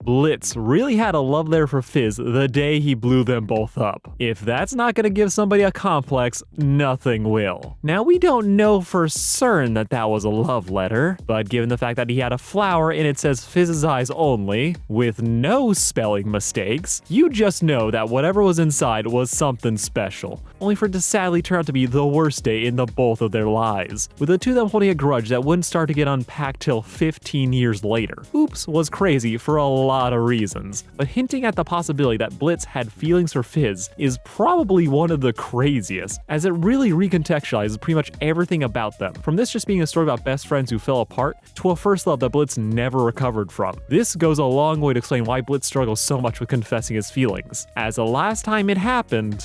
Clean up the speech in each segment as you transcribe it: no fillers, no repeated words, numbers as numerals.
Blitz really had a love letter for Fizz the day he blew them both up. If that's not gonna give somebody a complex, nothing will. Now, we don't know for certain that that was a love letter, but given the fact that he had a flower and it says Fizz's eyes only, with no spelling mistakes, you just know that whatever was inside was something special, only for it to sadly turn out to be the worst day in the both of their lives, with the two of them holding a grudge that wouldn't start to get unpacked till 15 years later. Oops was crazy for a lot of reasons, but hinting at the possibility that Blitz had feelings for Fizz is probably one of the craziest, as it really recontextualizes pretty much everything about them, from this just being a story about best friends who fell apart to a first love that Blitz never recovered from. This goes a long way to explain why Blitz struggles so much with confessing his feelings, as the last time it happened,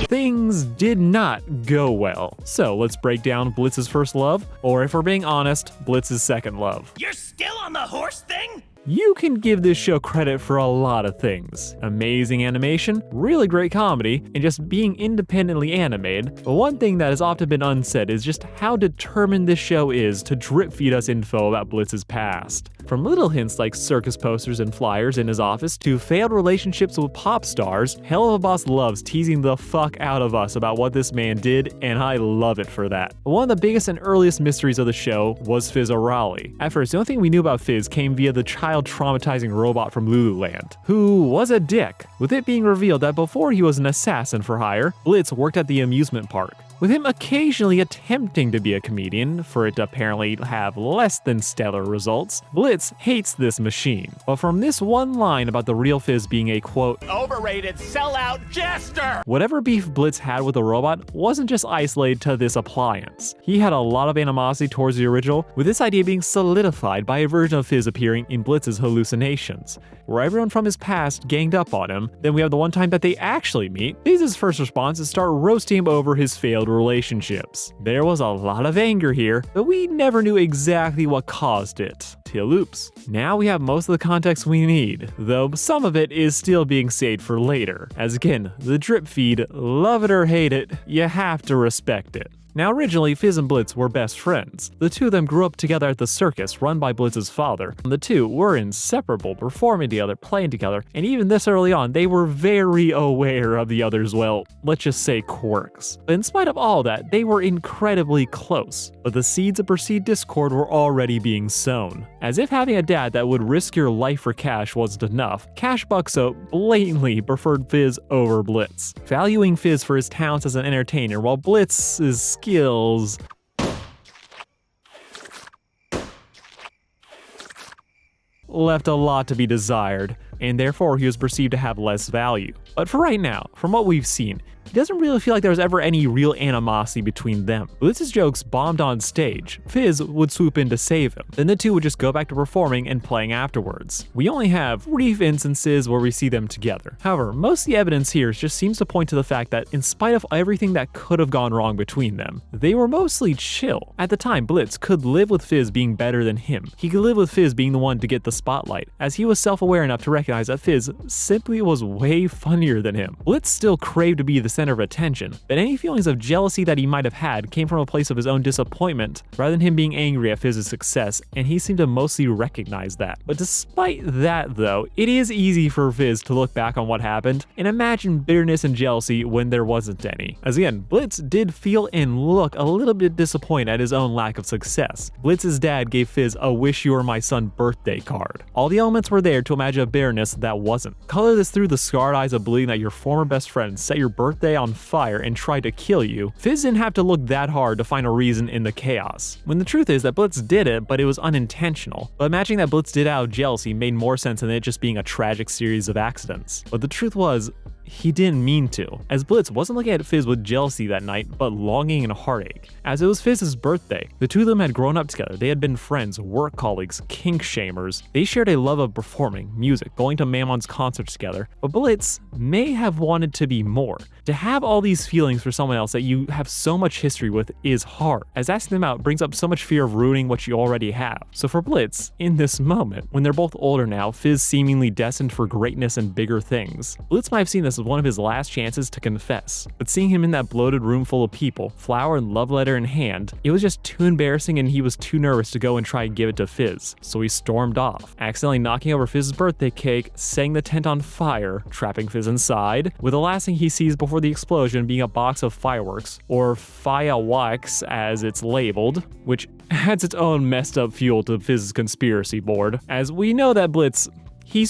things did not go well. So let's break down Blitz's first love, or if we're being honest, Blitz's second love. You're still on the horse thing? You can give this show credit for a lot of things. Amazing animation, really great comedy, and just being independently animated. But one thing that has often been unsaid is just how determined this show is to drip feed us info about Blitz's past. From little hints like circus posters and flyers in his office to failed relationships with pop stars, Helluva Boss loves teasing the fuck out of us about what this man did, and I love it for that. One of the biggest and earliest mysteries of the show was Fizz OReilly. At first, the only thing we knew about Fizz came via the child traumatizing robot from Lululand, who was a dick, with it being revealed that before he was an assassin for hire, Blitz worked at the amusement park, with him occasionally attempting to be a comedian, for it to apparently have less than stellar results. Blitz hates this machine, but from this one line about the real Fizz being a quote, overrated sellout jester! Whatever beef Blitz had with the robot wasn't just isolated to this appliance. He had a lot of animosity towards the original, with this idea being solidified by a version of Fizz appearing in Blitz's hallucinations, where everyone from his past ganged up on him. Then we have the one time that they actually meet. Fizz's first response is to start roasting him over his failed relationships. There was a lot of anger here, but we never knew exactly what caused it. Till oops. Now we have most of the context we need, though some of it is still being saved for later, as again, the drip feed, love it or hate it, you have to respect it. Now originally, Fizz and Blitz were best friends. The two of them grew up together at the circus run by Blitz's father. The two were inseparable, performing together, playing together, and even this early on, they were very aware of the other's, well, let's just say quirks. But in spite of all that, they were incredibly close. But the seeds of perceived discord were already being sown. As if having a dad that would risk your life for cash wasn't enough, Cash Buxo blatantly preferred Fizz over Blitz, valuing Fizz for his talents as an entertainer, while Blitz's skills left a lot to be desired, and therefore he was perceived to have less value. But for right now, from what we've seen, it doesn't really feel like there was ever any real animosity between them. Blitz's jokes bombed on stage. Fizz would swoop in to save him. Then the two would just go back to performing and playing afterwards. We only have brief instances where we see them together. However, most of the evidence here just seems to point to the fact that in spite of everything that could have gone wrong between them, they were mostly chill. At the time, Blitz could live with Fizz being better than him. He could live with Fizz being the one to get the spotlight, as he was self-aware enough to recognize that Fizz simply was way funnier than him. Blitz still craved to be the center of attention, but any feelings of jealousy that he might have had came from a place of his own disappointment rather than him being angry at Fizz's success, and he seemed to mostly recognize that. But despite that though, it is easy for Fizz to look back on what happened and imagine bitterness and jealousy when there wasn't any. As again, Blitz did feel and look a little bit disappointed at his own lack of success. Blitz's dad gave Fizz a "wish you were my son" birthday card. All the elements were there to imagine a bitterness that wasn't. Color this through the scarred eyes of believing that your former best friend set your birthday on fire and tried to kill you. Fizz didn't have to look that hard to find a reason in the chaos, when the truth is that Blitz did it, but it was unintentional. But imagining that Blitz did it out of jealousy made more sense than it just being a tragic series of accidents. But the truth was, he didn't mean to, as Blitz wasn't looking at Fizz with jealousy that night, but longing and heartache. As it was Fizz's birthday, the two of them had grown up together, they had been friends, work colleagues, kink shamers. They shared a love of performing, music, going to Mammon's concerts together, but Blitz may have wanted to be more. To have all these feelings for someone else that you have so much history with is hard, as asking them out brings up so much fear of ruining what you already have. So for Blitz, in this moment, when they're both older now, Fizz seemingly destined for greatness and bigger things, Blitz might have seen this was one of his last chances to confess. But seeing him in that bloated room full of people, flower and love letter in hand, it was just too embarrassing and he was too nervous to go and try and give it to Fizz. So he stormed off, accidentally knocking over Fizz's birthday cake, setting the tent on fire, trapping Fizz inside, with the last thing he sees before the explosion being a box of fireworks, or fireworks as it's labeled, which adds its own messed up fuel to Fizz's conspiracy board, as we know that Blitz, he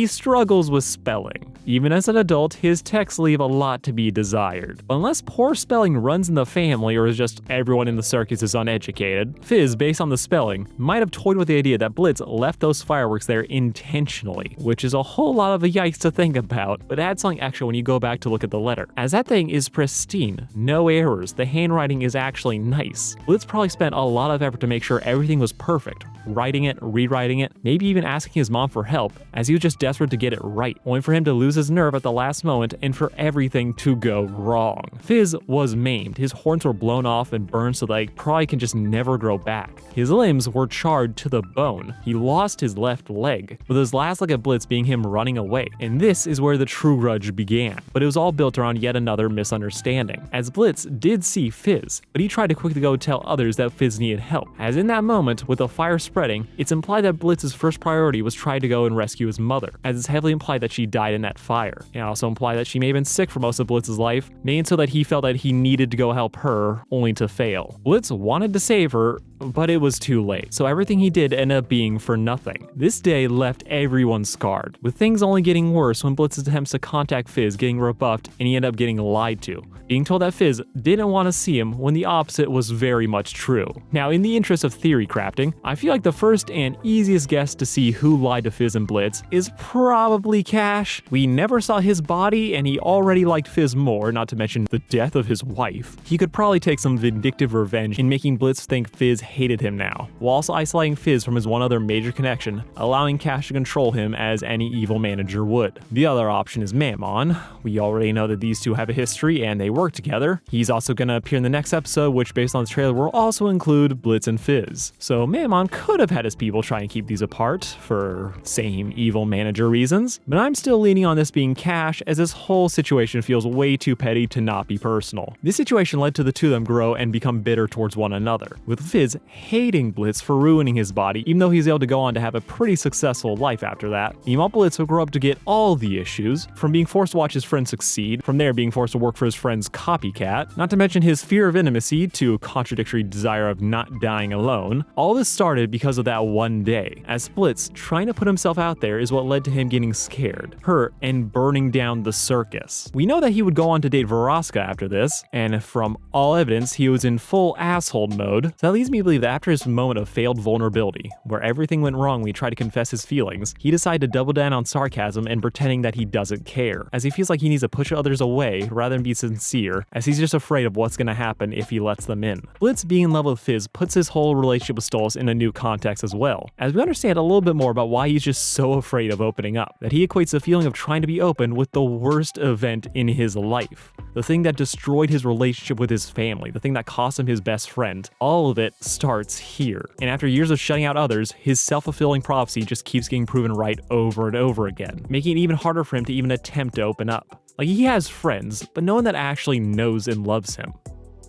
struggles with spelling. Even as an adult, his texts leave a lot to be desired. But unless poor spelling runs in the family or is just everyone in the circus is uneducated, Fizz, based on the spelling, might have toyed with the idea that Blitz left those fireworks there intentionally, which is a whole lot of a yikes to think about, but adds something extra when you go back to look at the letter, as that thing is pristine, no errors, the handwriting is actually nice. Blitz probably spent a lot of effort to make sure everything was perfect, writing it, rewriting it, maybe even asking his mom for help, as he was just desperate to get it right, only for him to lose his nerve at the last moment and for everything to go wrong. Fizz was maimed, his horns were blown off and burned so that he probably can just never grow back. His limbs were charred to the bone. He lost his left leg, with his last look at Blitz being him running away. And this is where the true grudge began, but it was all built around yet another misunderstanding, as Blitz did see Fizz, but he tried to quickly go tell others that Fizz needed help, as in that moment, with the fire spreading, it's implied that Blitz's first priority was try to go and rescue his mother, as it's heavily implied that she died in that fire, and also implied that she may have been sick for most of Blitz's life, making so that he felt that he needed to go help her, only to fail. Blitz wanted to save her, but it was too late, so everything he did ended up being for nothing. This day left everyone scarred, with things only getting worse when Blitz's attempts to contact Fizz getting rebuffed and he ended up getting lied to, being told that Fizz didn't want to see him when the opposite was very much true. Now, in the interest of theory crafting, I feel like the first and easiest guess to see who lied to Fizz and Blitz is probably Cash. We never saw his body and he already liked Fizz more, not to mention the death of his wife. He could probably take some vindictive revenge in making Blitz think Fizz hated him now, while also isolating Fizz from his one other major connection, allowing Cash to control him as any evil manager would. The other option is Mammon. We already know that these two have a history and they work together. He's also going to appear in the next episode, which based on the trailer will also include Blitz and Fizz. So Mammon could have had his people try and keep these apart for same evil manager reasons, but I'm still leaning on this being Cash, as this whole situation feels way too petty to not be personal. This situation led to the two of them grow and become bitter towards one another, with Fizz hating Blitz for ruining his body, even though he's able to go on to have a pretty successful life after that. Meanwhile, Blitz will grow up to get all the issues, from being forced to watch his friend succeed, from there being forced to work for his friend's copycat, not to mention his fear of intimacy to a contradictory desire of not dying alone. All this started because of that one day, as Blitz trying to put himself out there is what led to him getting scared, hurt, and burning down the circus. We know that he would go on to date Veroska after this, and from all evidence, he was in full asshole mode, so that leads me to believe that after his moment of failed vulnerability, where everything went wrong when he tried to confess his feelings, he decided to double down on sarcasm and pretending that he doesn't care, as he feels like he needs to push others away rather than be sincere, as he's just afraid of what's gonna happen if he lets them in. Blitz being in love with Fizz puts his whole relationship with Stolas in a new context as well, as we understand a little bit more about why he's just so afraid of opening up, that he equates the feeling of trying to be open with the worst event in his life, the thing that destroyed his relationship with his family, the thing that cost him his best friend. All of it starts here, and after years of shutting out others, his self-fulfilling prophecy just keeps getting proven right over and over again, making it even harder for him to even attempt to open up. Like, he has friends, but no one that actually knows and loves him,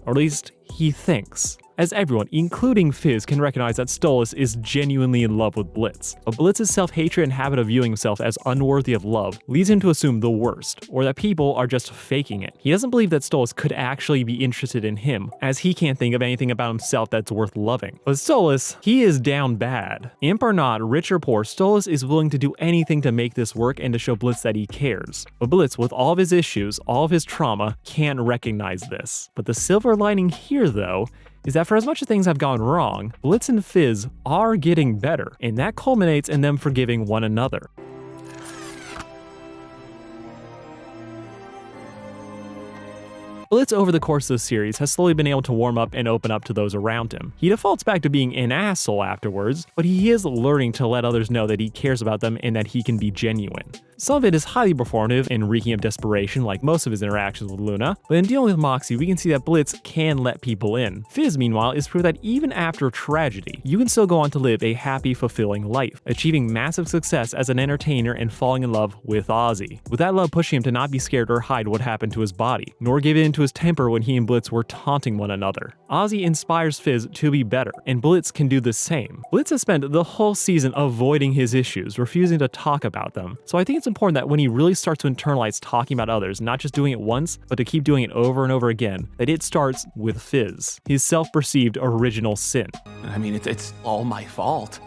or at least he thinks. As everyone, including Fizz, can recognize that Stolas is genuinely in love with Blitz. But Blitz's self-hatred and habit of viewing himself as unworthy of love leads him to assume the worst, or that people are just faking it. He doesn't believe that Stolas could actually be interested in him, as he can't think of anything about himself that's worth loving. But Stolas, he is down bad. Imp or not, rich or poor, Stolas is willing to do anything to make this work and to show Blitz that he cares. But Blitz, with all of his issues, all of his trauma, can't recognize this. But the silver lining here, though, is that for as much as things have gone wrong, Blitz and Fizz are getting better, and that culminates in them forgiving one another. Blitz over the course of the series has slowly been able to warm up and open up to those around him. He defaults back to being an asshole afterwards, but he is learning to let others know that he cares about them and that he can be genuine. Some of it is highly performative and reeking of desperation like most of his interactions with Luna, but in dealing with Moxie we can see that Blitz can let people in. Fizz meanwhile is proof that even after tragedy, you can still go on to live a happy, fulfilling life, achieving massive success as an entertainer and falling in love with Ozzy. With that love pushing him to not be scared or hide what happened to his body, nor give in to his temper when he and Blitz were taunting one another. Ozzy inspires Fizz to be better, and Blitz can do the same. Blitz has spent the whole season avoiding his issues, refusing to talk about them, so I think it's important that when he really starts to internalize talking about others, not just doing it once, but to keep doing it over and over again, that it starts with Fizz, his self-perceived original sin. I mean, it's all my fault.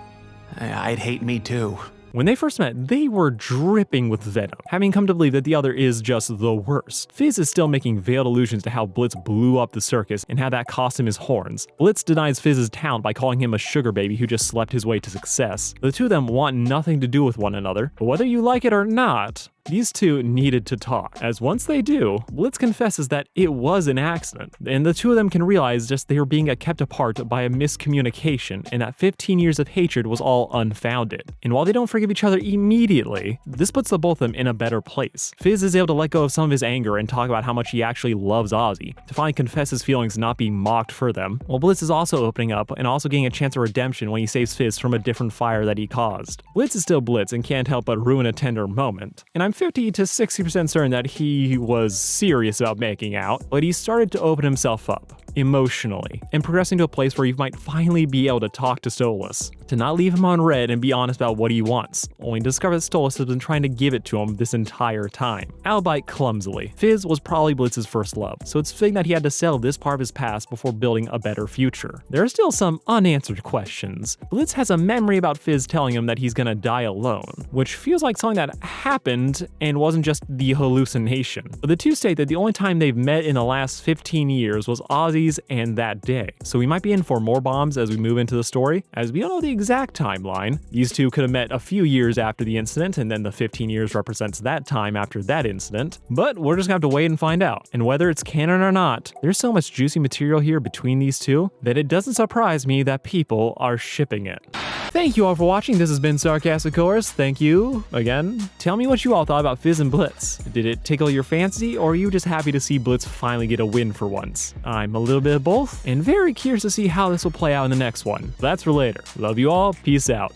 I'd hate me too. When they first met, they were dripping with venom, having come to believe that the other is just the worst. Fizz is still making veiled allusions to how Blitz blew up the circus and how that cost him his horns. Blitz denies Fizz's talent by calling him a sugar baby who just slept his way to success. The two of them want nothing to do with one another, but whether you like it or not, these two needed to talk, as once they do, Blitz confesses that it was an accident, and the two of them can realize just they were being kept apart by a miscommunication, and that 15 years of hatred was all unfounded. And while they don't forgive each other immediately, this puts the both of them in a better place. Fizz is able to let go of some of his anger and talk about how much he actually loves Ozzy, to finally confess his feelings not being mocked for them, while Blitz is also opening up and also getting a chance of redemption when he saves Fizz from a different fire that he caused. Blitz is still Blitz and can't help but ruin a tender moment, and I'm 50 to 60% certain that he was serious about making out, but he started to open himself up emotionally and progressing to a place where you might finally be able to talk to Stolas, to not leave him on red and be honest about what he wants, only to discover that Stolas has been trying to give it to him this entire time, albeit clumsily. Fizz was probably Blitz's first love, so it's fitting that he had to settle this part of his past before building a better future. There are still some unanswered questions. Blitz has a memory about Fizz telling him that he's gonna die alone, which feels like something that happened and wasn't just the hallucination. But the two state that the only time they've met in the last 15 years was Ozzy's and that day, so we might be in for more bombs as we move into the story, as we don't know the exact timeline. These two could have met a few years after the incident, and then the 15 years represents that time after that incident, but we're just gonna have to wait and find out. And whether it's canon or not, there's so much juicy material here between these two that it doesn't surprise me that people are shipping it. Thank you all for watching. This has been Sarcastic Chorus. Thank you again. Tell me what you all thought about Fizz and Blitz. Did it tickle your fancy, or are you just happy to see Blitz finally get a win for once? I'm a little bit of both, and very curious to see how this will play out in the next one. That's for later. Love you all. Peace out.